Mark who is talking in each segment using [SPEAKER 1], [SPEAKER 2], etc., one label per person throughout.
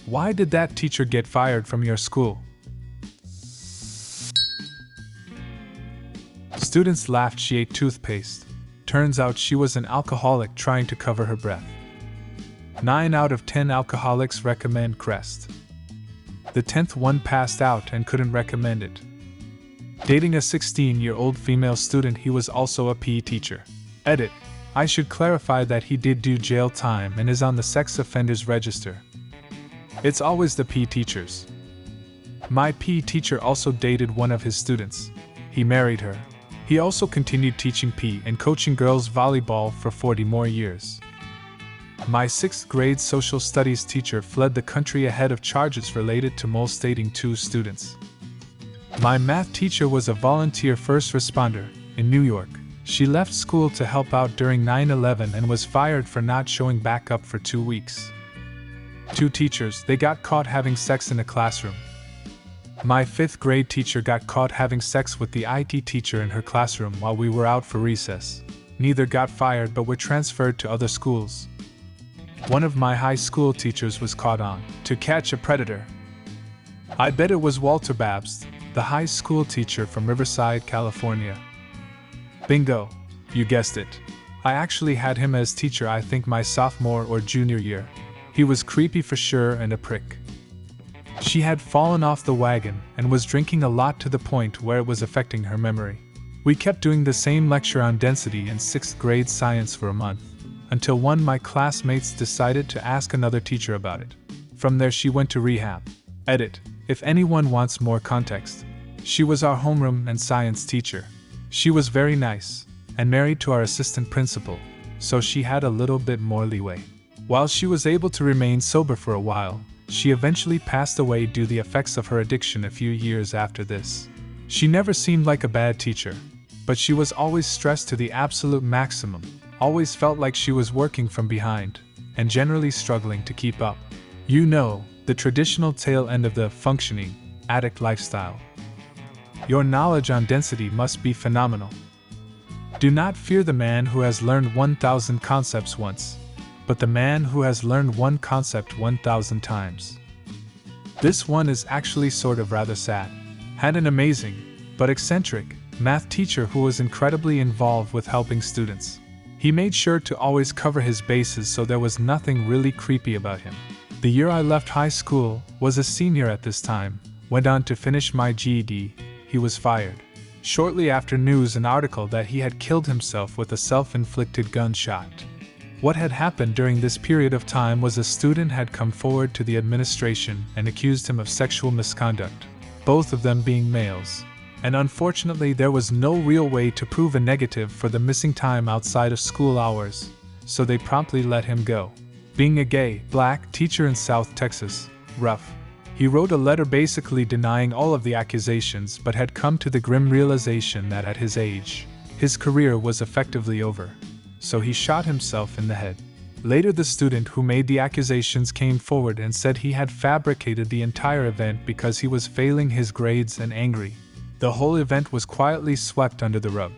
[SPEAKER 1] Why did that teacher get fired from your school? Students laughed she ate toothpaste. Turns out she was an alcoholic trying to cover her breath. 9 out of 10 alcoholics recommend Crest. The 10th one passed out and couldn't recommend it. Dating a 16-year-old female student, he was also a PE teacher. Edit. I should clarify that he did do jail time and is on the sex offenders register. It's always the PE teachers. My PE teacher also dated one of his students. He married her. He also continued teaching PE and coaching girls volleyball for 40 more years. My 6th grade social studies teacher fled the country ahead of charges related to molesting 2 students. My math teacher was a volunteer first responder in New York. She left school to help out during 9/11 and was fired for not showing back up for 2 weeks. 2 teachers, they got caught having sex in a classroom. My 5th grade teacher got caught having sex with the IT teacher in her classroom while we were out for recess. Neither got fired but were transferred to other schools. One of my high school teachers was caught on To Catch a Predator. I bet it was Walter Babst, the high school teacher from Riverside, California. Bingo, you guessed it. I actually had him as teacher, I think my sophomore or junior year. He was creepy for sure and a prick. She had fallen off the wagon and was drinking a lot to the point where it was affecting her memory. We kept doing the same lecture on density in 6th grade science for a month, until one of my classmates decided to ask another teacher about it. From there she went to rehab. Edit. If anyone wants more context, she was our homeroom and science teacher. She was very nice, and married to our assistant principal, so she had a little bit more leeway. While she was able to remain sober for a while, she eventually passed away due to the effects of her addiction a few years after this. She never seemed like a bad teacher, but she was always stressed to the absolute maximum, always felt like she was working from behind, and generally struggling to keep up. You know, the traditional tail end of the functioning addict lifestyle. Your knowledge on density must be phenomenal. Do not fear the man who has learned 1,000 concepts once, but the man who has learned one concept 1,000 times. This one is actually sort of rather sad. Had an amazing, but eccentric, math teacher who was incredibly involved with helping students. He made sure to always cover his bases, so there was nothing really creepy about him. The year I left high school, was a senior at this time, went on to finish my GED, he was fired. Shortly after, news an article that he had killed himself with a self-inflicted gunshot. What had happened during this period of time was a student had come forward to the administration and accused him of sexual misconduct, both of them being males. And unfortunately there was no real way to prove a negative for the missing time outside of school hours, so they promptly let him go. Being a gay, black teacher in South Texas, rough. He wrote a letter basically denying all of the accusations, but had come to the grim realization that at his age, his career was effectively over. So he shot himself in the head. Later, the student who made the accusations came forward and said he had fabricated the entire event because he was failing his grades and angry. The whole event was quietly swept under the rug.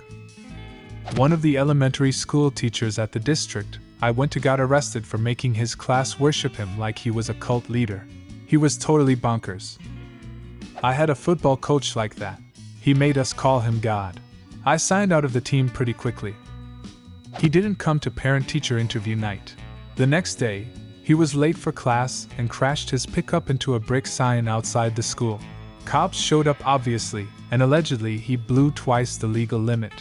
[SPEAKER 1] One of the elementary school teachers at the district I went to got arrested for making his class worship him like he was a cult leader. He was totally bonkers. I had a football coach like that. He made us call him God. I signed out of the team pretty quickly. He didn't come to parent-teacher interview night. The next day, he was late for class and crashed his pickup into a brick sign outside the school. Cops showed up obviously, and allegedly he blew twice the legal limit.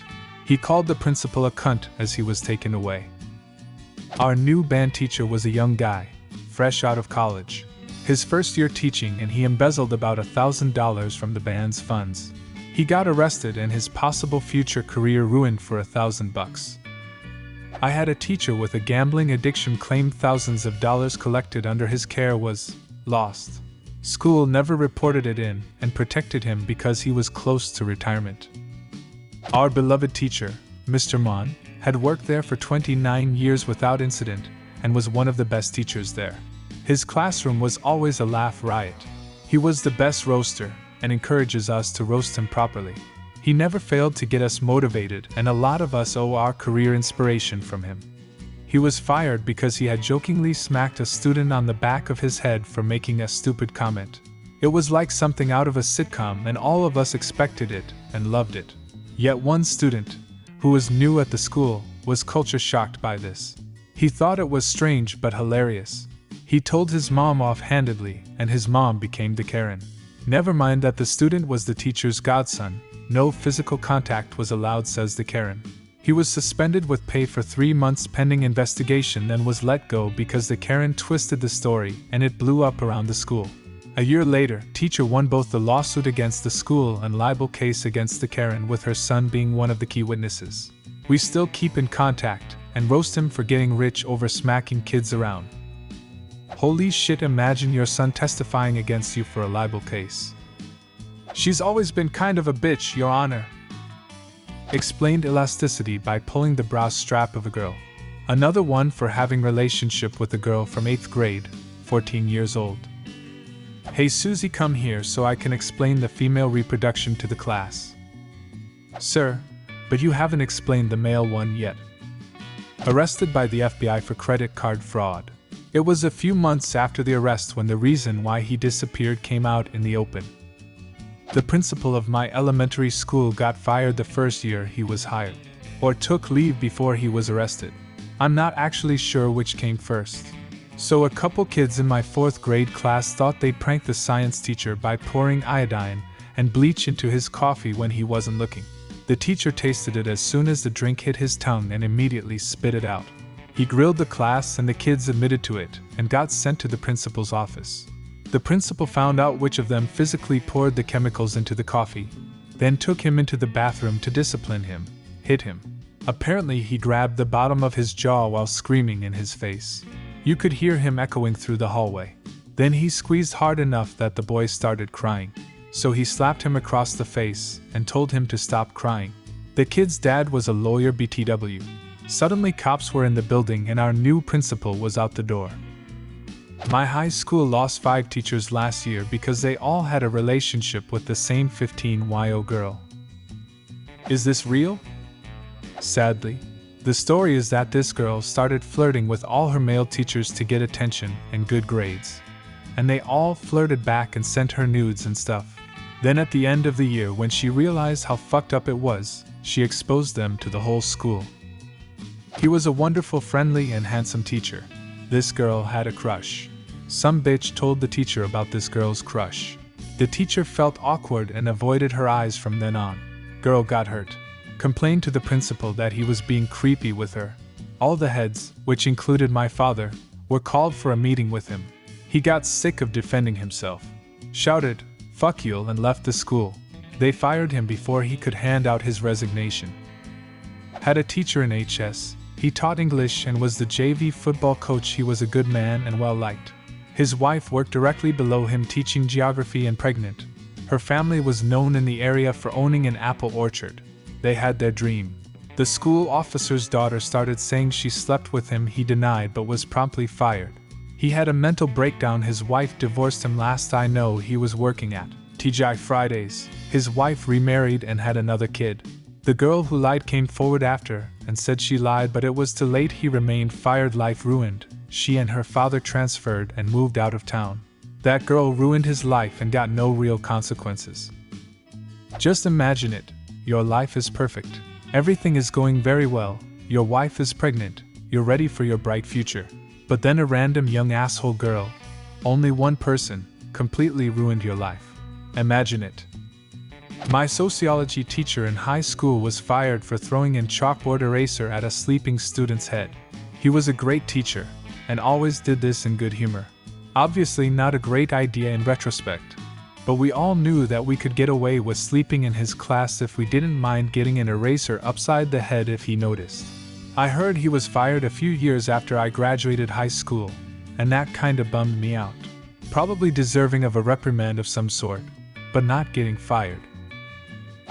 [SPEAKER 1] He called the principal a cunt as he was taken away. Our new band teacher was a young guy, fresh out of college. His first year teaching, and he embezzled about $1,000 from the band's funds. He got arrested and his possible future career ruined for $1,000. I had a teacher with a gambling addiction claimed thousands of dollars collected under his care was lost. School never reported it in and protected him because he was close to retirement. Our beloved teacher, Mr. Mon, had worked there for 29 years without incident and was one of the best teachers there. His classroom was always a laugh riot. He was the best roaster and encourages us to roast him properly. He never failed to get us motivated, and a lot of us owe our career inspiration from him. He was fired because he had jokingly smacked a student on the back of his head for making a stupid comment. It was like something out of a sitcom, and all of us expected it and loved it. Yet one student, who was new at the school, was culture shocked by this. He thought it was strange but hilarious. He told his mom offhandedly, and his mom became the Karen. Never mind that the student was the teacher's godson. No physical contact was allowed, says the Karen. He was suspended with pay for 3 months pending investigation, then was let go because the Karen twisted the story and it blew up around the school. A year later, teacher won both the lawsuit against the school and libel case against the Karen, with her son being one of the key witnesses. We still keep in contact and roast him for getting rich over smacking kids around. Holy shit, imagine your son testifying against you for a libel case. She's always been kind of a bitch, Your Honor. Explained elasticity by pulling the bra strap of a girl. Another one for having relationship with a girl from 8th grade, 14 years old. Hey Susie, come here so I can explain the female reproduction to the class. Sir, but you haven't explained the male one yet. Arrested by the FBI for credit card fraud. It was a few months after the arrest when the reason why he disappeared came out in the open. The principal of my elementary school got fired the first year he was hired, or took leave before he was arrested. I'm not actually sure which came first. So a couple kids in my 4th grade class thought they'd prank the science teacher by pouring iodine and bleach into his coffee when he wasn't looking. The teacher tasted it as soon as the drink hit his tongue and immediately spit it out. He grilled the class and the kids admitted to it and got sent to the principal's office. The principal found out which of them physically poured the chemicals into the coffee, then took him into the bathroom to discipline him, hit him. Apparently he grabbed the bottom of his jaw while screaming in his face. You could hear him echoing through the hallway. Then he squeezed hard enough that the boy started crying. So he slapped him across the face and told him to stop crying. The kid's dad was a lawyer, BTW. Suddenly cops were in the building and our new principal was out the door. My high school lost 5 teachers last year because they all had a relationship with the same 15-year-old girl. Is this real? Sadly, the story is that this girl started flirting with all her male teachers to get attention and good grades. And they all flirted back and sent her nudes and stuff. Then at the end of the year, when she realized how fucked up it was, she exposed them to the whole school. He was a wonderful, friendly, and handsome teacher. This girl had a crush. Some bitch told the teacher about this girl's crush. The teacher felt awkward and avoided her eyes from then on. Girl got hurt. Complained to the principal that he was being creepy with her. All the heads, which included my father, were called for a meeting with him. He got sick of defending himself. Shouted, "Fuck you," and left the school. They fired him before he could hand out his resignation. Had a teacher in HS. He taught English and was the JV football coach. He was a good man and well liked. His wife worked directly below him teaching geography and pregnant. Her family was known in the area for owning an apple orchard. They had their dream. The school officer's daughter started saying she slept with him. He denied but was promptly fired. He had a mental breakdown. His wife divorced him. Last I know, he was working at TGI Fridays. His wife remarried and had another kid. The girl who lied came forward after and said she lied, but it was too late. He remained fired, life ruined. She and her father transferred and moved out of town. That girl ruined his life and got no real consequences. Just imagine it. Your life is perfect. Everything is going very well. Your wife is pregnant. You're ready for your bright future. But then a random young asshole girl, only one person, completely ruined your life. Imagine it. My sociology teacher in high school was fired for throwing in chalkboard eraser at a sleeping student's head. He was a great teacher, and always did this in good humor. Obviously not a great idea in retrospect, but we all knew that we could get away with sleeping in his class if we didn't mind getting an eraser upside the head if he noticed. I heard he was fired a few years after I graduated high school, and that kinda bummed me out. Probably deserving of a reprimand of some sort, but not getting fired.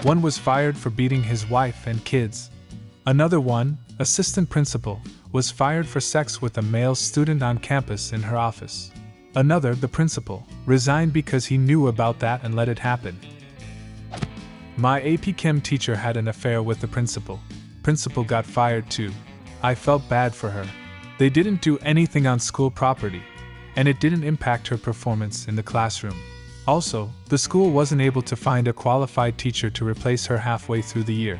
[SPEAKER 1] One was fired for beating his wife and kids. Another one, assistant principal, was fired for sex with a male student on campus in her office. Another, the principal, resigned because he knew about that and let it happen. My AP Chem teacher had an affair with the principal. Principal got fired too. I felt bad for her. They didn't do anything on school property, and it didn't impact her performance in the classroom. Also, the school wasn't able to find a qualified teacher to replace her halfway through the year.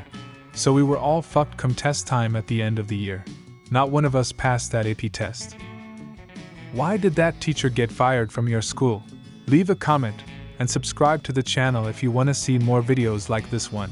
[SPEAKER 1] So we were all fucked come test time at the end of the year. Not one of us passed that AP test. Why did that teacher get fired from your school? Leave a comment and subscribe to the channel if you want to see more videos like this one.